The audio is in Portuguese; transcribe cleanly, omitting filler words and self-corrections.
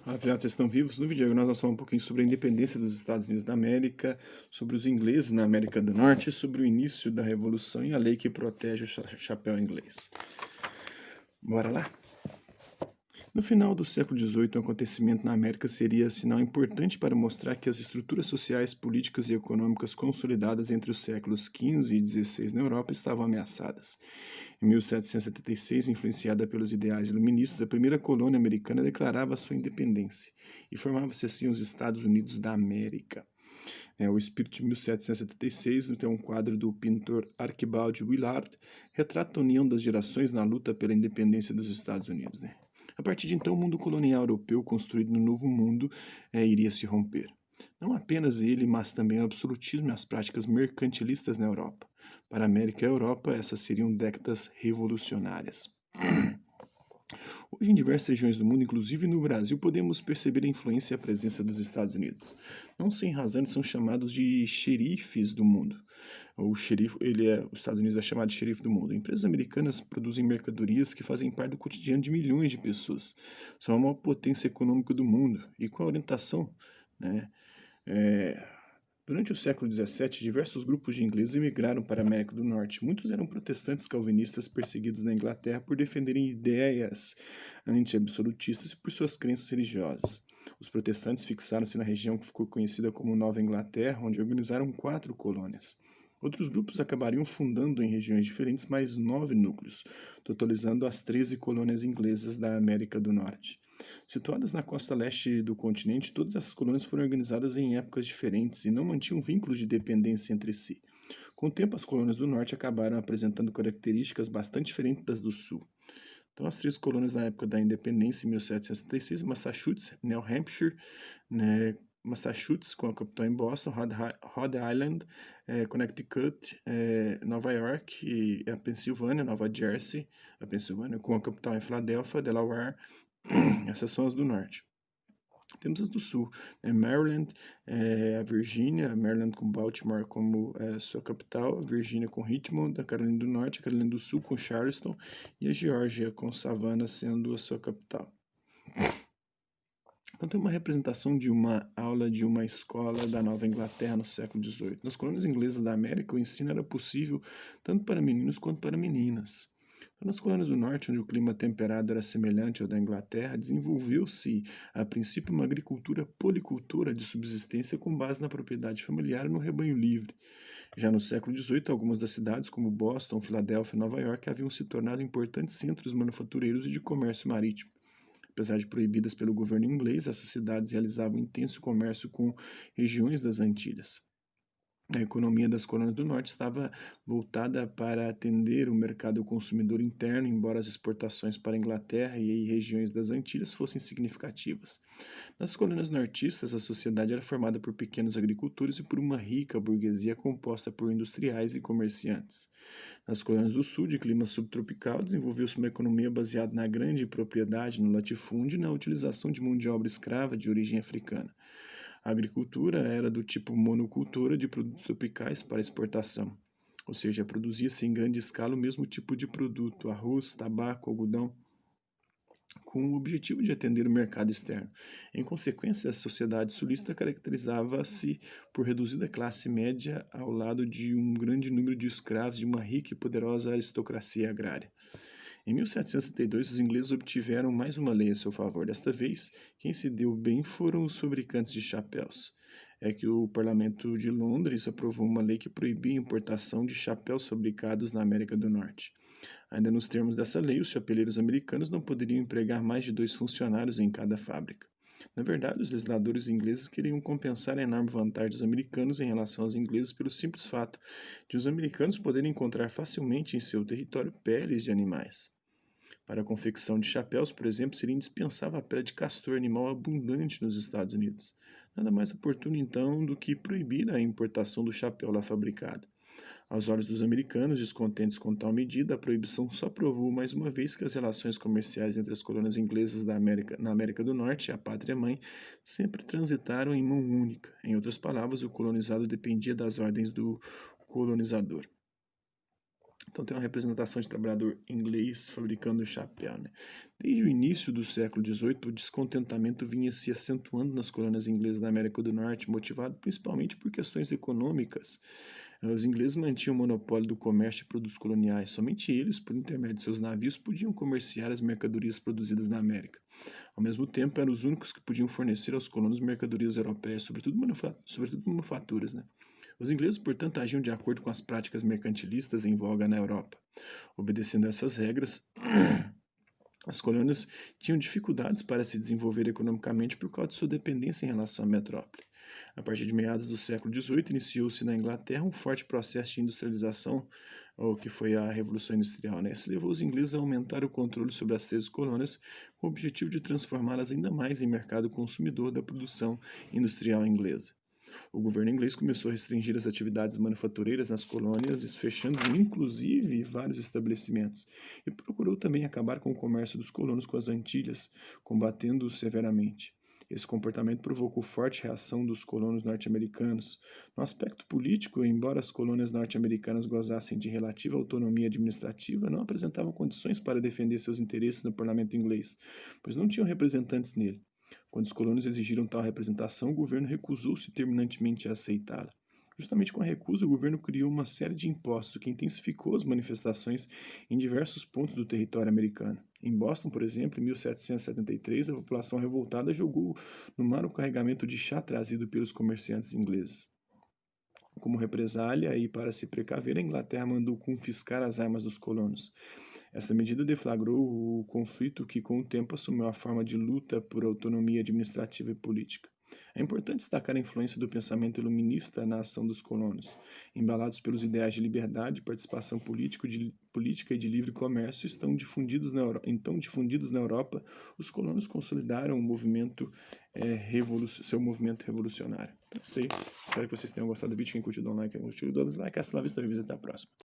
Afiliados, vocês estão vivos? No vídeo nós vamos falar um pouquinho sobre a independência dos Estados Unidos da América, sobre os ingleses na América do Norte, sobre o início da Revolução e a lei que protege o chapéu inglês. Bora lá? No final do século XVIII, um acontecimento na América seria sinal importante para mostrar que as estruturas sociais, políticas e econômicas consolidadas entre os séculos XV e XVI na Europa estavam ameaçadas. Em 1776, influenciada pelos ideais iluministas, a primeira colônia americana declarava sua independência e formava-se assim os Estados Unidos da América. O Espírito de 1776 tem um quadro do pintor Archibald Willard, retrata a união das gerações na luta pela independência dos Estados Unidos. A partir de então, o mundo colonial europeu construído no Novo Mundo iria se romper. Não apenas ele, mas também o absolutismo e as práticas mercantilistas na Europa. Para a América e a Europa, essas seriam décadas revolucionárias. Hoje, em diversas regiões do mundo, inclusive no Brasil, podemos perceber a influência e a presença dos Estados Unidos. Não sem razão, eles são chamados de xerifes do mundo. Os Estados Unidos é chamado de xerife do mundo. Empresas americanas produzem mercadorias que fazem parte do cotidiano de milhões de pessoas. São a maior potência econômica do mundo. E com a orientação, né, durante o século XVII, diversos grupos de ingleses emigraram para a América do Norte. Muitos eram protestantes calvinistas perseguidos na Inglaterra por defenderem ideias anti-absolutistas e por suas crenças religiosas. Os protestantes fixaram-se na região que ficou conhecida como Nova Inglaterra, onde organizaram 4 colônias. Outros grupos acabariam fundando em regiões diferentes mais 9 núcleos, totalizando as 13 colônias inglesas da América do Norte. Situadas na costa leste do continente, todas essas colônias foram organizadas em épocas diferentes e não mantinham vínculos de dependência entre si. Com o tempo, as colônias do norte acabaram apresentando características bastante diferentes das do sul. Então, as 3 colônias na época da independência, em 1766, Massachusetts, New Hampshire, né, Massachusetts, com a capital em Boston, Rhode Island, Connecticut, Nova York e a Pensilvânia, Nova Jersey, a Pensilvânia, com a capital em Filadélfia, Delaware. Essas são as do norte. Temos as do sul, Maryland, a Virgínia, Maryland com Baltimore como sua capital, a Virgínia com Richmond, a Carolina do Norte, a Carolina do Sul com Charleston e a Geórgia com Savannah sendo a sua capital. Então tem uma representação de uma aula de uma escola da Nova Inglaterra no século XVIII. Nas colônias inglesas da América, o ensino era possível tanto para meninos quanto para meninas. Nas colônias do norte, onde o clima temperado era semelhante ao da Inglaterra, desenvolveu-se, a princípio, uma agricultura policultura de subsistência com base na propriedade familiar e no rebanho livre. Já no século XVIII, algumas das cidades, como Boston, Filadélfia e Nova York, haviam se tornado importantes centros manufatureiros e de comércio marítimo. Apesar de proibidas pelo governo inglês, essas cidades realizavam intenso comércio com regiões das Antilhas. A economia das colônias do norte estava voltada para atender o mercado consumidor interno, embora as exportações para a Inglaterra e regiões das Antilhas fossem significativas. Nas colônias nortistas, a sociedade era formada por pequenos agricultores e por uma rica burguesia composta por industriais e comerciantes. Nas colônias do sul, de clima subtropical, desenvolveu-se uma economia baseada na grande propriedade, no latifúndio e na utilização de mão de obra escrava de origem africana. A agricultura era do tipo monocultura de produtos tropicais para exportação, ou seja, produzia-se em grande escala o mesmo tipo de produto, arroz, tabaco, algodão, com o objetivo de atender o mercado externo. Em consequência, a sociedade sulista caracterizava-se por reduzida classe média ao lado de um grande número de escravos de uma rica e poderosa aristocracia agrária. Em 1762, os ingleses obtiveram mais uma lei a seu favor. Desta vez, quem se deu bem foram os fabricantes de chapéus. É que o Parlamento de Londres aprovou uma lei que proibia a importação de chapéus fabricados na América do Norte. Ainda nos termos dessa lei, os chapeleiros americanos não poderiam empregar mais de 2 funcionários em cada fábrica. Na verdade, os legisladores ingleses queriam compensar a enorme vantagem dos americanos em relação aos ingleses pelo simples fato de os americanos poderem encontrar facilmente em seu território peles de animais. Para a confecção de chapéus, por exemplo, seria indispensável a pele de castor, animal abundante nos Estados Unidos. Nada mais oportuno, então, do que proibir a importação do chapéu lá fabricado. Aos olhos dos americanos, descontentes com tal medida, a proibição só provou mais uma vez que as relações comerciais entre as colônias inglesas na América do Norte e a pátria-mãe sempre transitaram em mão única. Em outras palavras, o colonizado dependia das ordens do colonizador. Então tem uma representação de trabalhador inglês fabricando o chapéu, né? Desde o início do século XVIII, o descontentamento vinha se acentuando nas colônias inglesas da América do Norte, motivado principalmente por questões econômicas. Os ingleses mantinham o monopólio do comércio de produtos coloniais. Somente eles, por intermédio de seus navios, podiam comerciar as mercadorias produzidas na América. Ao mesmo tempo, eram os únicos que podiam fornecer aos colonos mercadorias europeias, sobretudo manufaturas, né? Os ingleses, portanto, agiam de acordo com as práticas mercantilistas em voga na Europa. Obedecendo a essas regras, as colônias tinham dificuldades para se desenvolver economicamente por causa de sua dependência em relação à metrópole. A partir de meados do século XVIII, iniciou-se na Inglaterra um forte processo de industrialização, o que foi a Revolução Industrial. Né? Isso levou os ingleses a aumentar o controle sobre as 13 colônias, com o objetivo de transformá-las ainda mais em mercado consumidor da produção industrial inglesa. O governo inglês começou a restringir as atividades manufatureiras nas colônias, fechando inclusive vários estabelecimentos, e procurou também acabar com o comércio dos colonos com as Antilhas, combatendo-os severamente. Esse comportamento provocou forte reação dos colonos norte-americanos. No aspecto político, embora as colônias norte-americanas gozassem de relativa autonomia administrativa, não apresentavam condições para defender seus interesses no parlamento inglês, pois não tinham representantes nele. Quando os colonos exigiram tal representação, o governo recusou-se terminantemente a aceitá-la. Justamente com a recusa, o governo criou uma série de impostos que intensificou as manifestações em diversos pontos do território americano. Em Boston, por exemplo, em 1773, a população revoltada jogou no mar o carregamento de chá trazido pelos comerciantes ingleses. Como represália e para se precaver, a Inglaterra mandou confiscar as armas dos colonos. Essa medida deflagrou o conflito que, com o tempo, assumiu a forma de luta por autonomia administrativa e política. É importante destacar a influência do pensamento iluminista na ação dos colonos. Embalados pelos ideais de liberdade, participação política e de livre comércio, então difundidos na Europa, os colonos consolidaram seu movimento revolucionário. Então é isso aí. Espero que vocês tenham gostado do vídeo. Quem curtiu, dá um like. Quem curtiu, dá um dislike. Hasta la vista, até a próxima.